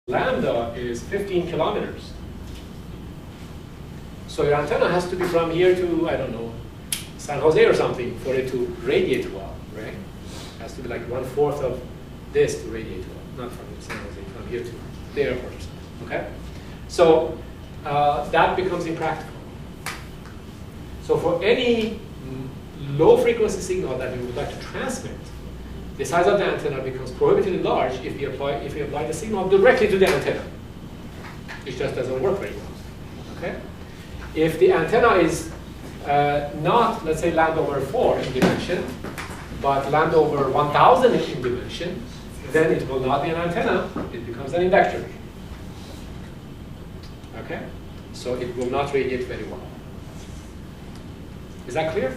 lambda is 15 kilometers. So your antenna has to be from here to, I don't know, San Jose or something for it to radiate well, right? It has to be like 1/4 of this to radiate well, not from San Jose, from here to the airport or something, okay? So that becomes impractical. So for any low frequency signal that we would like to transmit, the size of the antenna becomes prohibitively large if we apply the signal directly to the antenna. It just doesn't work very well, okay? If the antenna is not, let's say, lambda over 4 in dimension, but lambda over 1,000 in dimension, then it will not be an antenna, it becomes an inductor. Okay? So it will not radiate very well. Is that clear?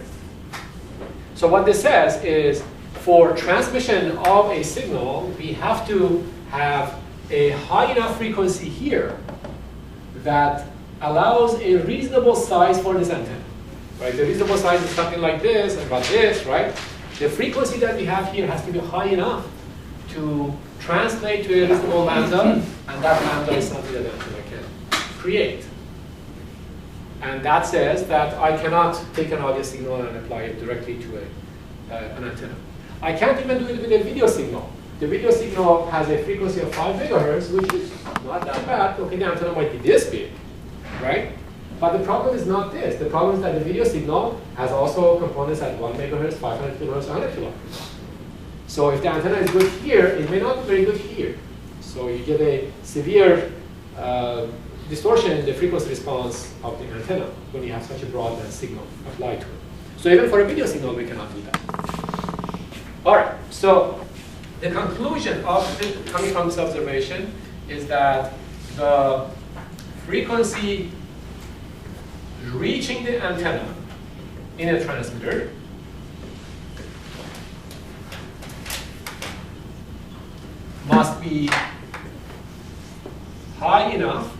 So what this says is, for transmission of a signal, we have to have a high enough frequency here that allows a reasonable size for this antenna. Right? The reasonable size is something like this, about this, right? The frequency that we have here has to be high enough to translate to a reasonable lambda, and that lambda is something that the antenna can create. And that says that I cannot take an audio signal and apply it directly to an antenna. I can't even do it with a video signal. The video signal has a frequency of 5 megahertz, which is not that bad. Okay, the antenna might be this big, right? But the problem is not this. The problem is that the video signal has also components at 1 megahertz, 500 kilohertz, 100 kilohertz. So if the antenna is good here, it may not be very good here. So you get a severe distortion in the frequency response of the antenna when you have such a broadband signal applied to it. So even for a video signal, we cannot do that. All right, so the conclusion of coming from this observation is that the frequency reaching the antenna in a transmitter must be high enough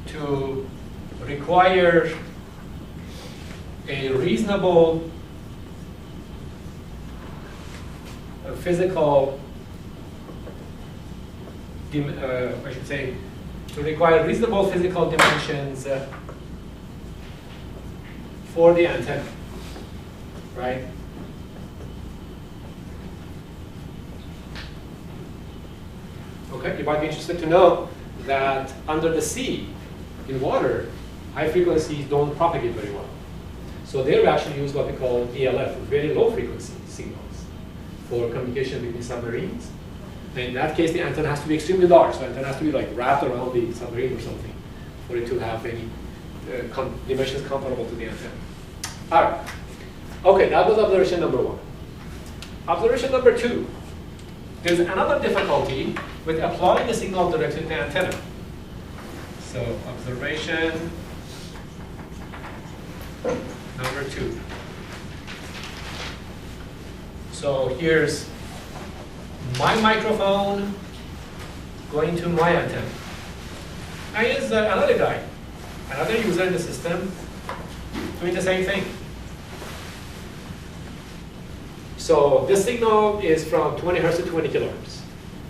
to require a reasonable physical, I should say, to require reasonable physical dimensions for the antenna, right? Okay, you might be interested to know that under the sea, in water, high frequencies don't propagate very well. So there we actually use what we call ELF, very low frequency signals, for communication between submarines. And in that case, the antenna has to be extremely large. So the antenna has to be like wrapped around the submarine or something for it to have any dimensions comparable to the antenna. All right. Okay, that was observation number 1. Observation number 2. There's another difficulty with applying the signal directly to the antenna. So observation number 2. So here's my microphone going to my antenna. And here's another guy, another user in the system doing the same thing. So this signal is from 20 hertz to 20 kilohertz.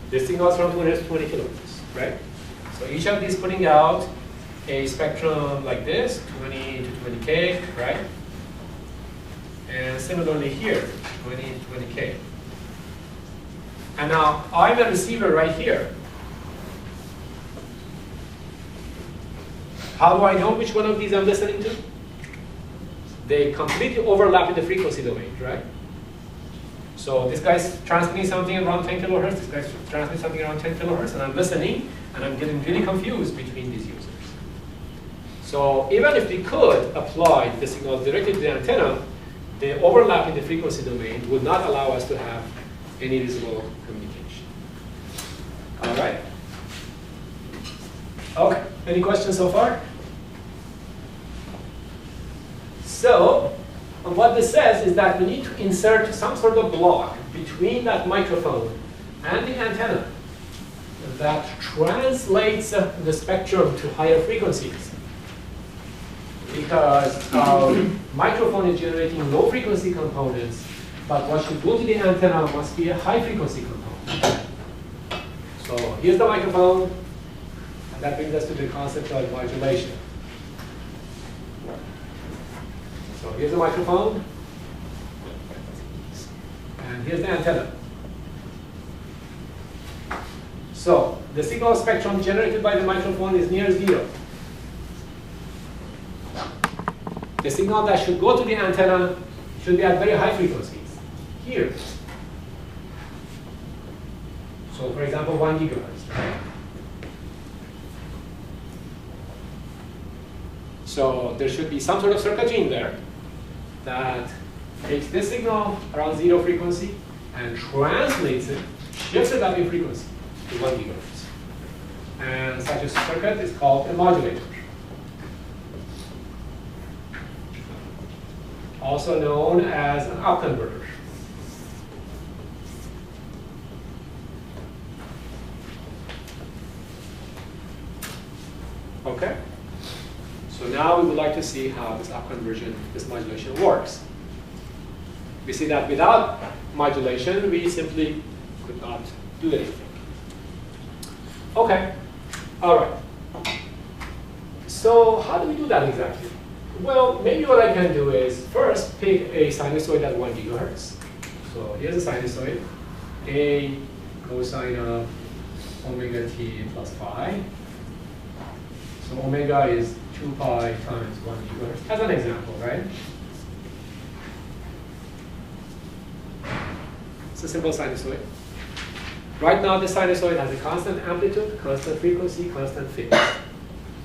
This signal is from 20 hertz to 20 kilohertz, right? So each of these putting out a spectrum like this, 20 to 20K, right? And similarly here, 20 to 20K. And now I'm a receiver right here. How do I know which one of these I'm listening to? They completely overlap in the frequency domain, right? So this guy's transmitting something around 10 kilohertz, this guy's transmitting something around 10 kilohertz, and I'm listening, and I'm getting really confused between these users. So even if we could apply the signal directly to the antenna, the overlap in the frequency domain would not allow us to have any reasonable communication. All right. Okay, any questions so far? So, what this says is that we need to insert some sort of block between that microphone and the antenna that translates the spectrum to higher frequencies. Because our microphone is generating low frequency components, but what should go to the antenna must be a high frequency component. here's the microphone, and that brings us to the concept of modulation. So here's the microphone, and here's the antenna. So the signal spectrum generated by the microphone is near 0. The signal that should go to the antenna should be at very high frequencies, here. So for example, 1 gigahertz. Right? So there should be some sort of circuitry in there that takes this signal around 0 frequency and translates it, shifts it up in frequency to 1 gigahertz. And such a circuit is called a modulator. Also known as an up converter. Okay? So now we would like to see how this up conversion, this modulation works. We see that without modulation, we simply could not do anything. Okay, all right. So how do we do that exactly? Well, maybe what I can do is first pick a sinusoid at 1 gigahertz. So here's a sinusoid, a cosine of omega t plus phi. So omega is 2 pi times 1 gigahertz, as an example, right? It's a simple sinusoid. Right now, the sinusoid has a constant amplitude, constant frequency, constant phase.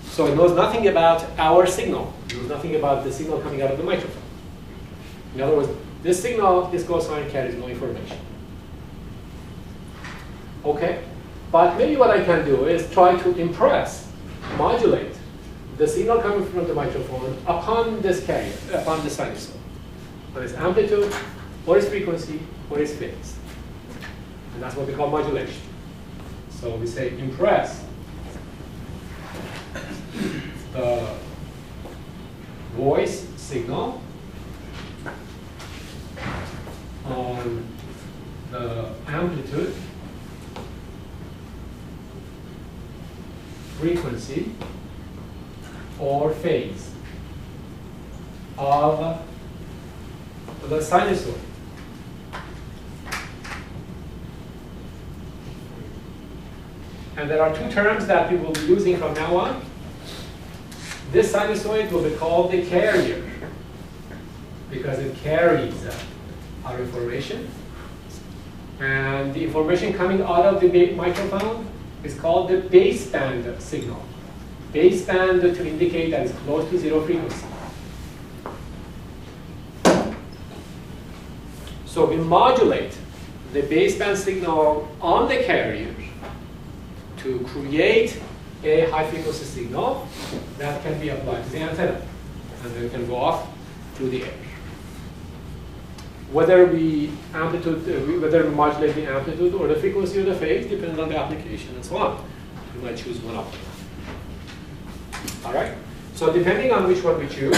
So it knows nothing about our signal. It knows nothing about the signal coming out of the microphone. In other words, this signal, this cosine carries no information. Okay? But maybe what I can do is try to impress, modulate the signal coming from the microphone upon this carrier, upon the sinusoid. On its amplitude, or its frequency, or its phase. And that's what we call modulation. So we say impress the voice signal on the amplitude, frequency, or phase of the sinusoid. And there are two terms that we will be using from now on. This sinusoid will be called the carrier because it carries our information. And the information coming out of the microphone is called the baseband signal. Baseband to indicate that it's close to 0 frequency. So we modulate the baseband signal on the carrier to create a high frequency signal that can be applied to the antenna. And then it can go off through the air. Whether we modulate the amplitude or the frequency or the phase depends on the application and so on. We might choose one of them. All right? So depending on which one we choose,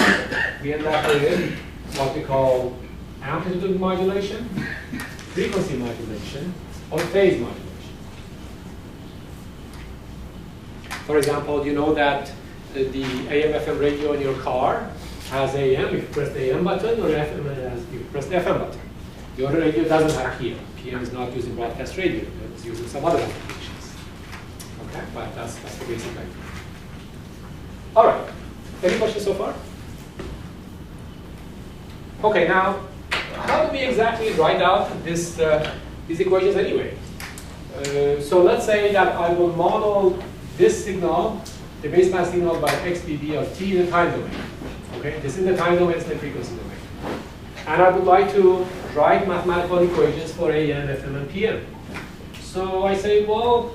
we end up with what we call amplitude modulation, frequency modulation, or phase modulation. For example, you know that the AM/FM radio in your car has AM. If you press the AM button, or FM if you press the FM button. Your radio doesn't have PM. PM is not using broadcast radio. It's using some other applications. Okay, but that's the basic idea. All right. Any questions so far? Okay, now, how do we exactly write out these equations anyway? So let's say that I will model this signal, the baseband signal by xdB of t in the time domain. Okay, this is the time domain, it's the frequency domain. And I would like to write mathematical equations for AM, FM, and PM. So I say, well,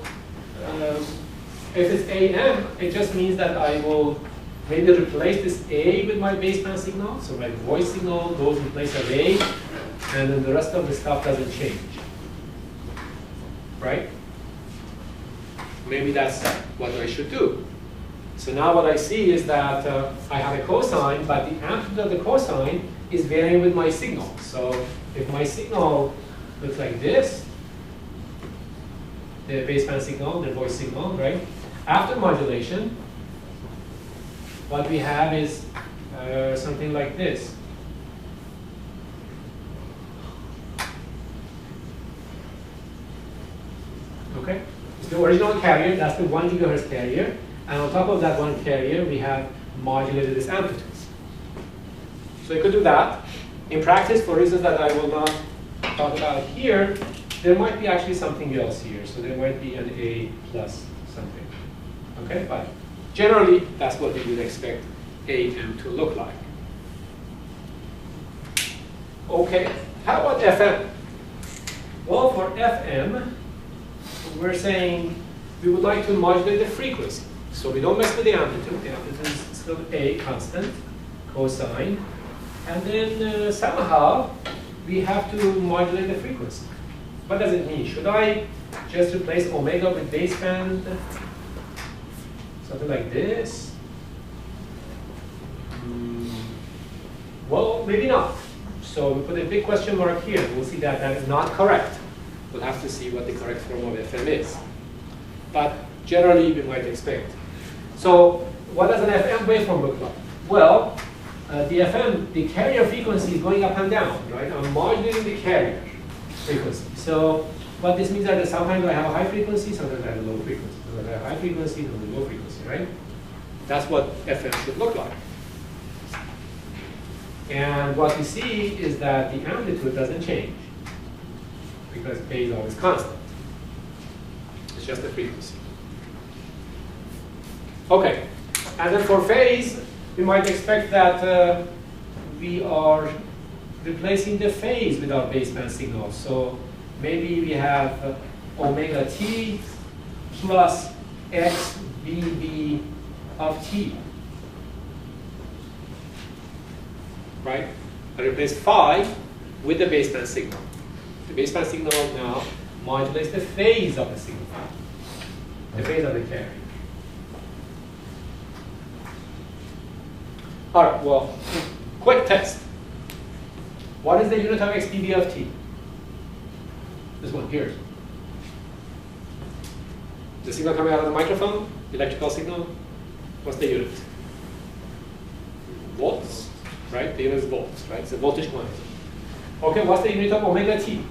if it's AM, it just means that I will maybe replace this A with my baseband signal. So my voice signal goes in place of A, and then the rest of the stuff doesn't change. Right? Maybe that's what I should do. So now what I see is that I have a cosine, but the amplitude of the cosine is varying with my signal. So if my signal looks like this, the baseband signal, the voice signal, right? After modulation, what we have is something like this. Okay? It's the original carrier, that's the 1 gigahertz carrier. And on top of that one carrier, we have modulated this amplitudes. So you could do that. In practice, for reasons that I will not talk about here, there might be actually something else here. So there might be an A plus something. Okay, but generally, that's what we would expect AM to look like. Okay, how about FM? Well, for FM, we're saying we would like to modulate the frequency. So we don't mess with the amplitude. The amplitude is still A constant, cosine. And then somehow we have to modulate the frequency. What does it mean? Should I just replace omega with baseband? Something like this? Well, maybe not. So we put a big question mark here. We'll see that that is not correct. We'll have to see what the correct form of FM is. But generally, we might expect. So what does an FM waveform look like? Well, the FM, the carrier frequency is going up and down, right? I'm modulating the carrier frequency. So what this means is that sometimes I have a high frequency, sometimes I have a low frequency. Sometimes I have high frequency, sometimes a low frequency, right? That's what FM should look like. And what we see is that the amplitude doesn't change because A is always constant. It's just the frequency. Okay, and then for phase, we might expect that we are replacing the phase with our baseband signal. So maybe we have omega t plus x BB of t. Right? I replace phi with the baseband signal. The baseband signal now modulates the phase of the signal, the phase of the carrier. All right, well, quick test. What is the unit of xdB of t? This one here. The signal coming out of the microphone, electrical signal, what's the unit? Volts, right? The unit is volts, right? It's a voltage quantity. Okay, what's the unit of omega t?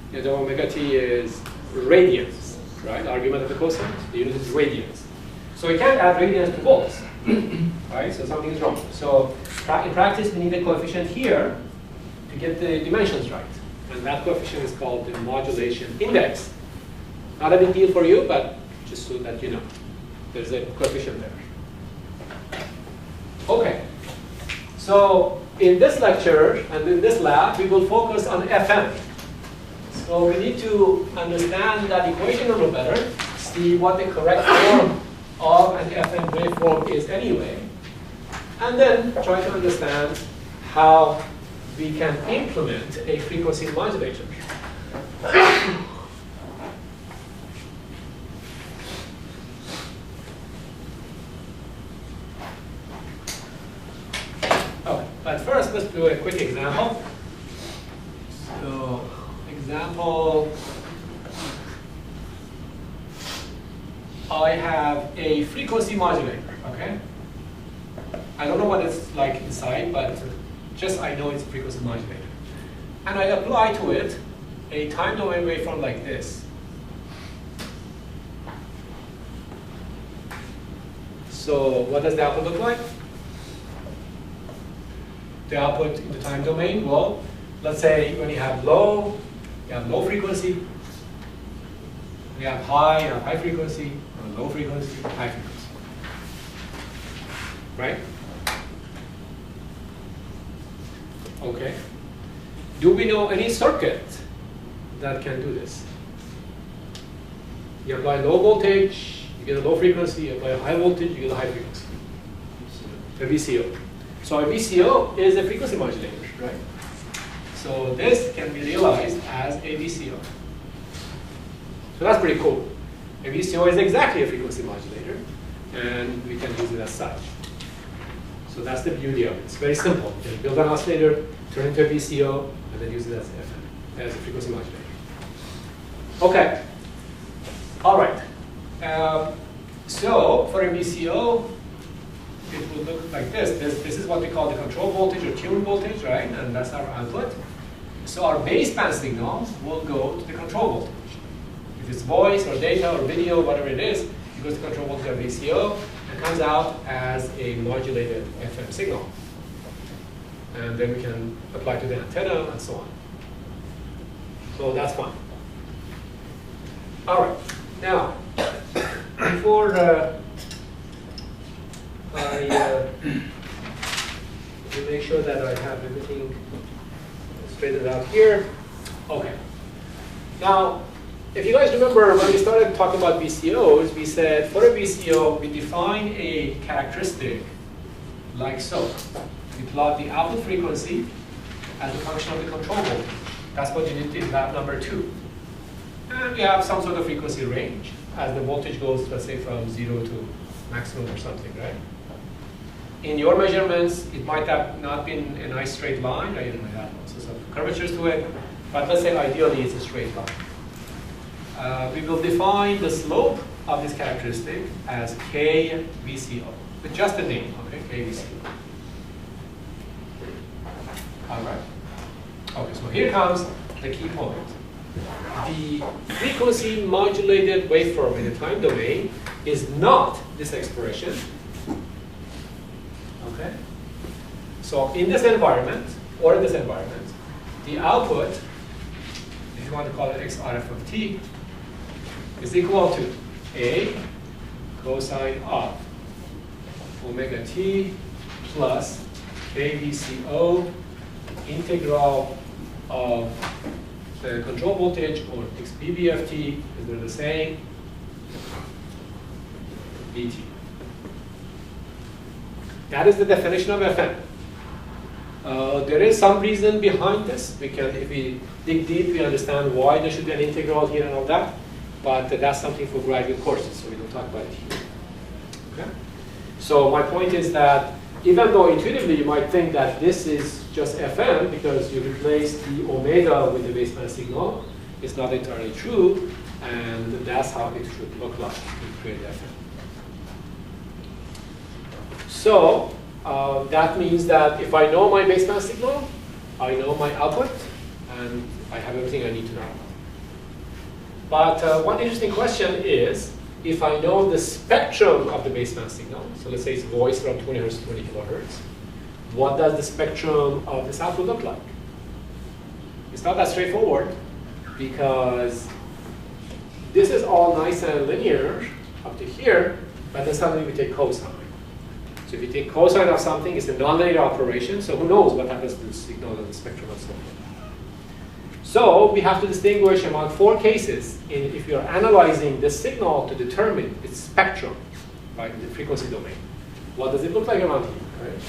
The unit of omega t is radians, right? Argument of the cosine, the unit is radians. So we can't add radians to volts, right? So something is wrong. So in practice, we need a coefficient here to get the dimensions right. And that coefficient is called the modulation index. Not a big deal for you, but just so that you know. There's a coefficient there. Okay. So in this lecture and in this lab, we will focus on FM. So we need to understand that equation a little better, see what the correct form of an FM waveform is anyway, and then try to understand how we can implement a frequency modulator. Okay, but first let's do a quick example. So, example, I have a frequency modulator, okay? I don't know what it's like inside, but just I know it's a frequency modulator. And I apply to it a time domain waveform like this. So what does the output look like? The output in the time domain, well, let's say when you have low frequency. We have high frequency, low frequency, high frequency. Right? Okay. Do we know any circuit that can do this? You apply low voltage, you get a low frequency. You apply a high voltage, you get a high frequency. A VCO. So a VCO is a frequency modulator, right? So this can be realized as a VCO. So that's pretty cool. A VCO is exactly a frequency modulator, and we can use it as such. So that's the beauty of it. It's very simple. You can build an oscillator, turn it into a VCO, and then use it as FM. as a frequency modulator. Okay. All right. So for a VCO, it will look like this. This is what we call the control voltage or tune voltage, right? And that's our output. So our baseband signal will go to the control voltage. If it's voice or data or video, whatever it is, it goes to control voltage of VCO and comes out as a modulated FM signal. And then we can apply to the antenna and so on. So that's fine. All right. Now, before I make sure that I have everything straightened out here. Okay. Now, if you guys remember when we started talking about VCOs, we said for a VCO, we define a characteristic like so. We plot the output frequency as a function of the control voltage. That's what you did in lab number 2. And we have some sort of frequency range as the voltage goes, let's say, from 0 to maximum or something, right? In your measurements, it might have not been a nice straight line, right? It might have also some curvatures to it, but let's say ideally it's a straight line. We will define the slope of this characteristic as K VCO, with just a name, okay, K VCO. All right. Okay, so here comes the key point. The frequency modulated waveform in the time domain is not this expression. Okay? So in this environment, or in this environment, the output, if you want to call it XRF of t, is equal to A cosine of omega t plus KVCO integral of the control voltage, or XBB of t, is they're the same, Vt. That is the definition of FM. There is some reason behind this. If we dig deep, we understand why there should be an integral here and all that. But that's something for graduate courses, so we don't talk about it here. Okay? So my point is that even though intuitively you might think that this is just FM because you replace the omega with the baseband signal, it's not entirely true, and that's how it should look like to create FM. So that means that if I know my baseband signal, I know my output, and I have everything I need to know. But one interesting question is, if I know the spectrum of the baseband signal, so let's say it's voice from 20 Hz to 20 kilohertz, what does the spectrum of this output look like? It's not that straightforward, because this is all nice and linear up to here, but then suddenly we take cosine. So if you take cosine of something, it's a nonlinear operation, so who knows what happens to the signal and the spectrum and so on. So we have to distinguish among 4 cases if you're analyzing the signal to determine its spectrum, right, in the frequency domain. What does it look like around here? Right?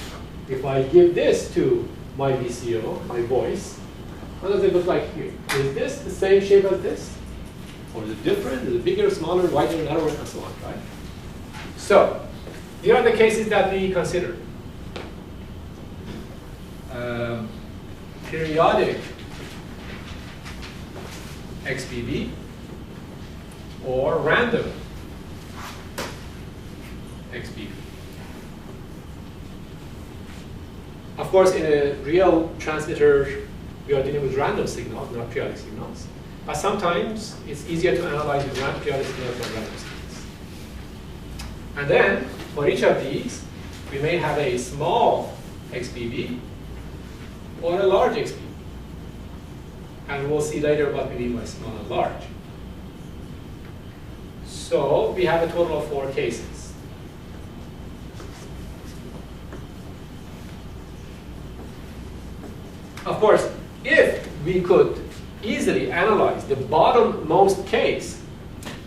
If I give this to my VCO, my voice, what does it look like here? Is this the same shape as this? Or is it different? Is it bigger, smaller, wider, narrower, and so on, right? So here are the cases that we consider. Periodic XBB or random XBB. Of course, in a real transmitter, we are dealing with random signals, not periodic signals. But sometimes it's easier to analyze with periodic signals than random signals. And then, for each of these, we may have a small XBB or a large XBB. And we'll see later what we mean by small and large. So we have a total of 4 cases. Of course, if we could easily analyze the bottommost case,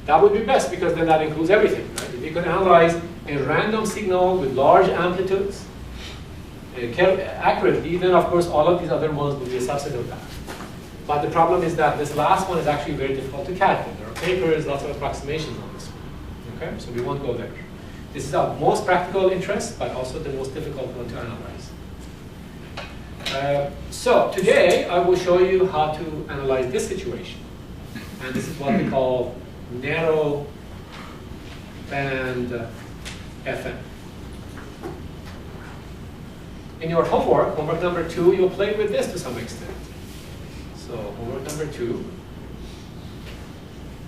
that would be best, because then that includes everything. Right? If we could analyze a random signal with large amplitudes accurately, then of course all of these other ones will be a subset of that. But the problem is that this last one is actually very difficult to calculate. There are papers, lots of approximations on this one. Okay, so we won't go there. This is our most practical interest, but also the most difficult one to analyze. So today I will show you how to analyze this situation. And this is what we call narrow band FM. In your homework number 2, you'll play with this to some extent. So homework number 2.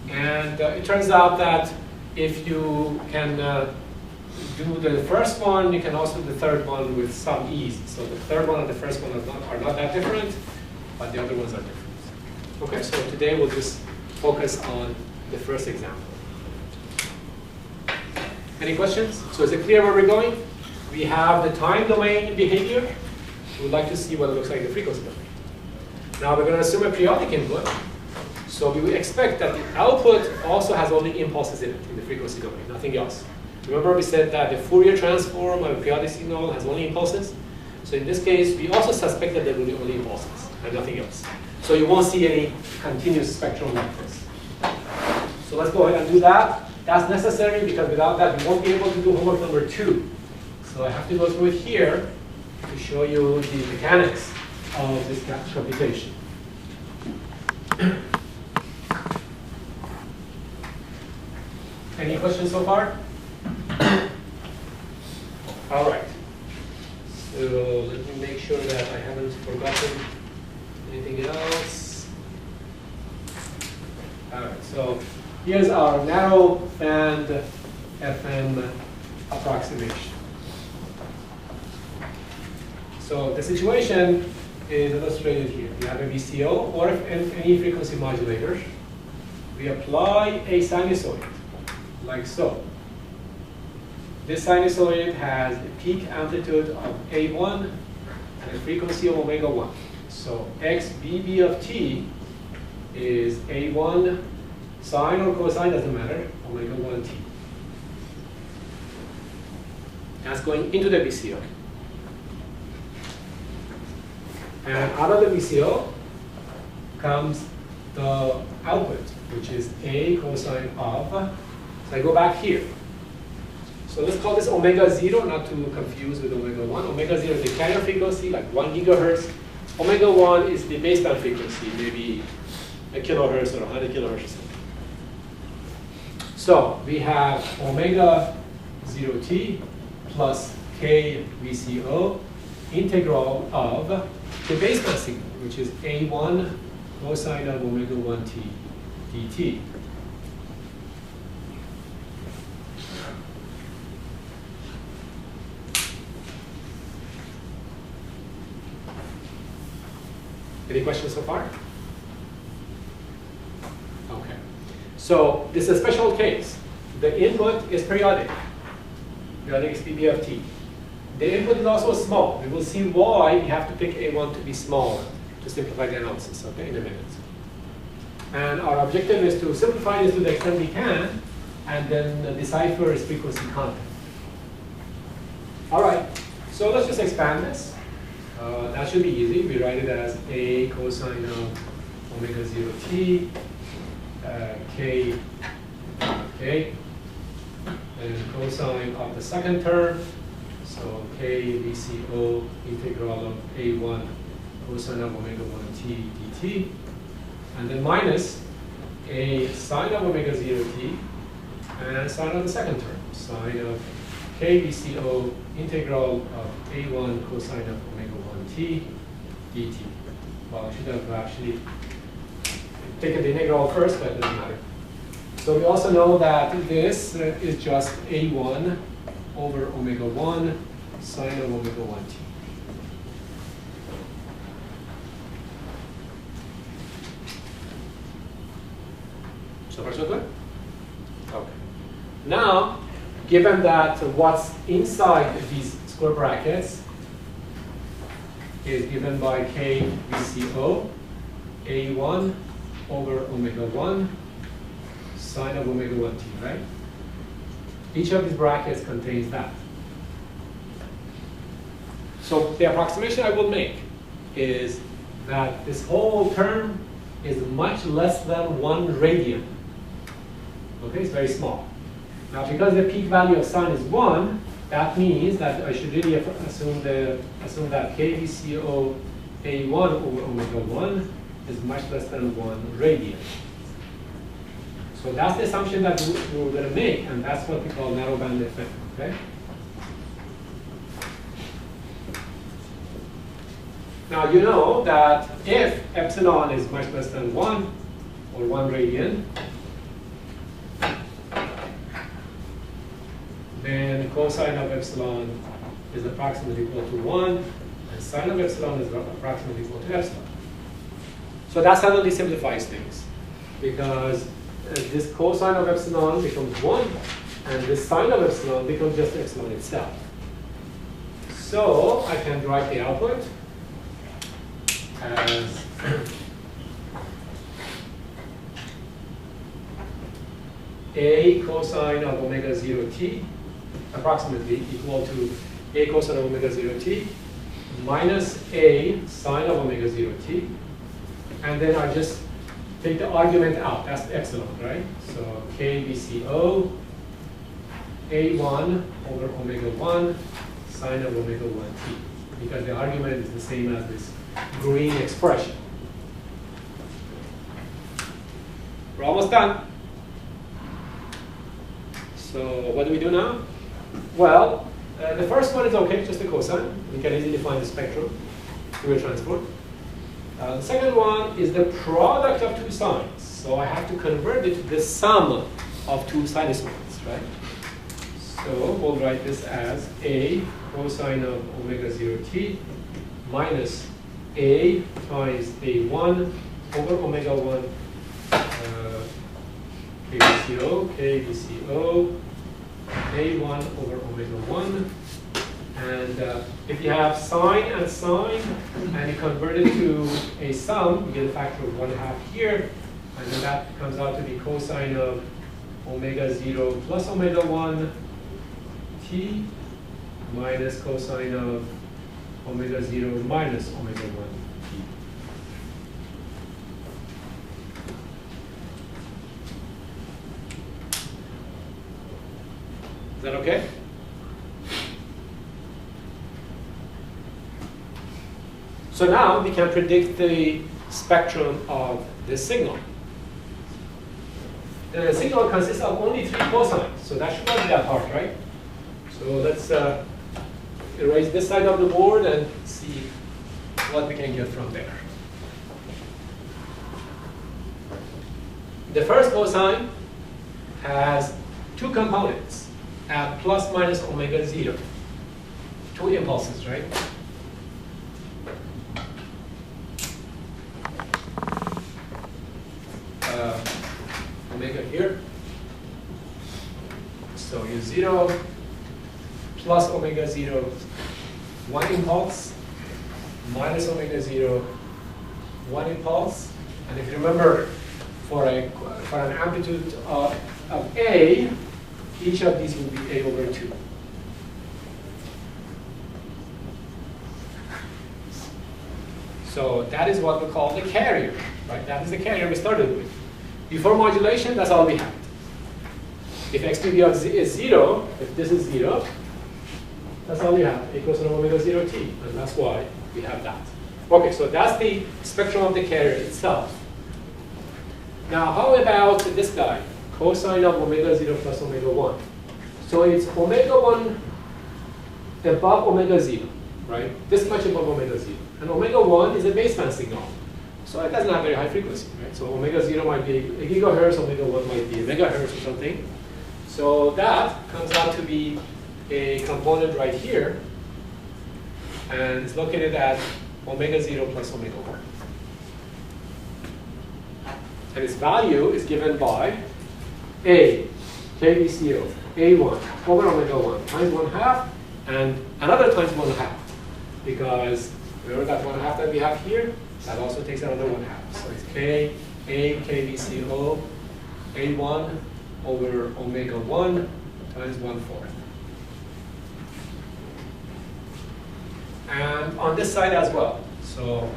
And it turns out that if you can do the first one, you can also do the third one with some ease. So the third one and the first one are not that different, but the other ones are different. Okay, so today we'll just focus on the first example. Any questions? So is it clear where we're going? We have the time domain behavior. We would like to see what it looks like in the frequency domain. Now we're going to assume a periodic input. So we would expect that the output also has only impulses in it, in the frequency domain, nothing else. Remember we said that the Fourier transform of a periodic signal has only impulses? So in this case, we also suspect that there will be only impulses and nothing else. So you won't see any continuous spectrum like this. So let's go ahead and do that. That's necessary because without that, we won't be able to do homework number 2. So I have to go through it here to show you the mechanics of this computation. Any questions so far? All right. So let me make sure that I haven't forgotten anything else. All right. So here's our narrow band FM approximation. So the situation is illustrated here. We have a VCO or any frequency modulator. We apply a sinusoid, like so. This sinusoid has a peak amplitude of A1 and a frequency of omega 1. So XBB of t is A1 sine or cosine, doesn't matter, omega 1t. That's going into the VCO. And out of the VCO comes the output, which is A cosine of, so I go back here. So let's call this omega 0, not to confuse with omega 1. Omega 0 is the carrier frequency, like 1 gigahertz. Omega 1 is the baseband frequency, maybe a kilohertz or 100 kilohertz or something. So we have omega 0t plus k VCO integral of the baseband signal, which is A1 cosine of omega 1t dt. Any questions so far? Okay. So this is a special case. The input is periodic. Periodic is PB of t. The input is also small. We will see why we have to pick A1 to be smaller to simplify the analysis, okay, in a minute. And our objective is to simplify this to the extent we can and then decipher its frequency content. All right, so let's just expand this. That should be easy. We write it as A cosine of omega 0t, k, and cosine of the second term. So k VCO integral of A1 cosine of omega 1t dt. And then minus a sine of omega 0t and sine of the second term, sine of k VCO integral of A1 cosine of omega 1t dt. Well, I should have actually taken the integral first, but it doesn't matter. So we also know that this is just A1 over omega 1 sine of omega 1t. So far so good? Okay. Now, given that what's inside these square brackets is given by k VCO, A1 over omega 1 sine of omega 1t, right? Each of these brackets contains that. So the approximation I will make is that this whole term is much less than 1 radian. Okay, it's very small. Now, because the peak value of sine is 1, that means that I should really assume that k VCO A1 over omega 1 is much less than 1 radian. So that's the assumption that we're going to make, and that's what we call narrowband effect. Okay? Now you know that if epsilon is much less than 1 or 1 radian, then cosine of epsilon is approximately equal to 1, and sine of epsilon is approximately equal to epsilon. So that suddenly simplifies things, because this cosine of epsilon becomes 1, and this sine of epsilon becomes just epsilon itself. So I can write the output as a cosine of omega 0 t approximately equal to a cosine of omega 0 t minus a sine of omega 0 t. And then I just take the argument out. That's epsilon, right? So k VCO a1 over omega 1 sine of omega 1 t. Because the argument is the same as this green expression. We're almost done. So what do we do now? Well, the first one is okay, just the cosine. We can easily find the spectrum, Fourier transform. The second one is the product of two sines. So I have to convert it to the sum of two sinusoids, right? So we'll write this as a cosine of omega 0 t minus a times a1 over omega 1 KVCO, a1 over omega 1. And if you have sine and sine, and you convert it to a sum, you get a factor of 1/2 here. And then that comes out to be cosine of omega 0 plus omega 1 t minus cosine of omega 0 minus omega 1 t. Is that okay? So now we can predict the spectrum of this signal. The signal consists of only 3 cosines, so that should not be that hard, right? So let's erase this side of the board and see what we can get from there. The first cosine has 2 components at plus minus omega 0. 2 impulses, right? Omega here. So U0 plus omega 0, 1 impulse, minus omega 0, 1 impulse. And if you remember, for an amplitude of A, each of these will be A over 2. So that is what we call the carrier, right? That is the carrier we started with. Before modulation, that's all we had. If x to the is 0, if this is 0, that's all we have, a cosine of omega 0 t, and that's why we have that. Okay, so that's the spectrum of the carrier itself. Now, how about this guy, cosine of omega 0 plus omega 1? So it's omega 1 above omega 0, right? This much above omega 0. And omega 1 is a baseband signal. So it doesn't have very high frequency, right? So omega 0 might be a gigahertz, omega 1 might be a megahertz or something. So that comes out to be a component right here. And it's located at omega 0 plus omega 1. And its value is given by A, KVCO, A1 over omega 1 times 1/2 and another times 1/2. Because remember that 1/2 that we have here? That also takes another 1/2. So it's K, A, KVCO, A1 over omega 1 times 1/4. And on this side as well. So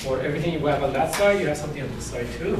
for everything you have on that side, you have something on this side too.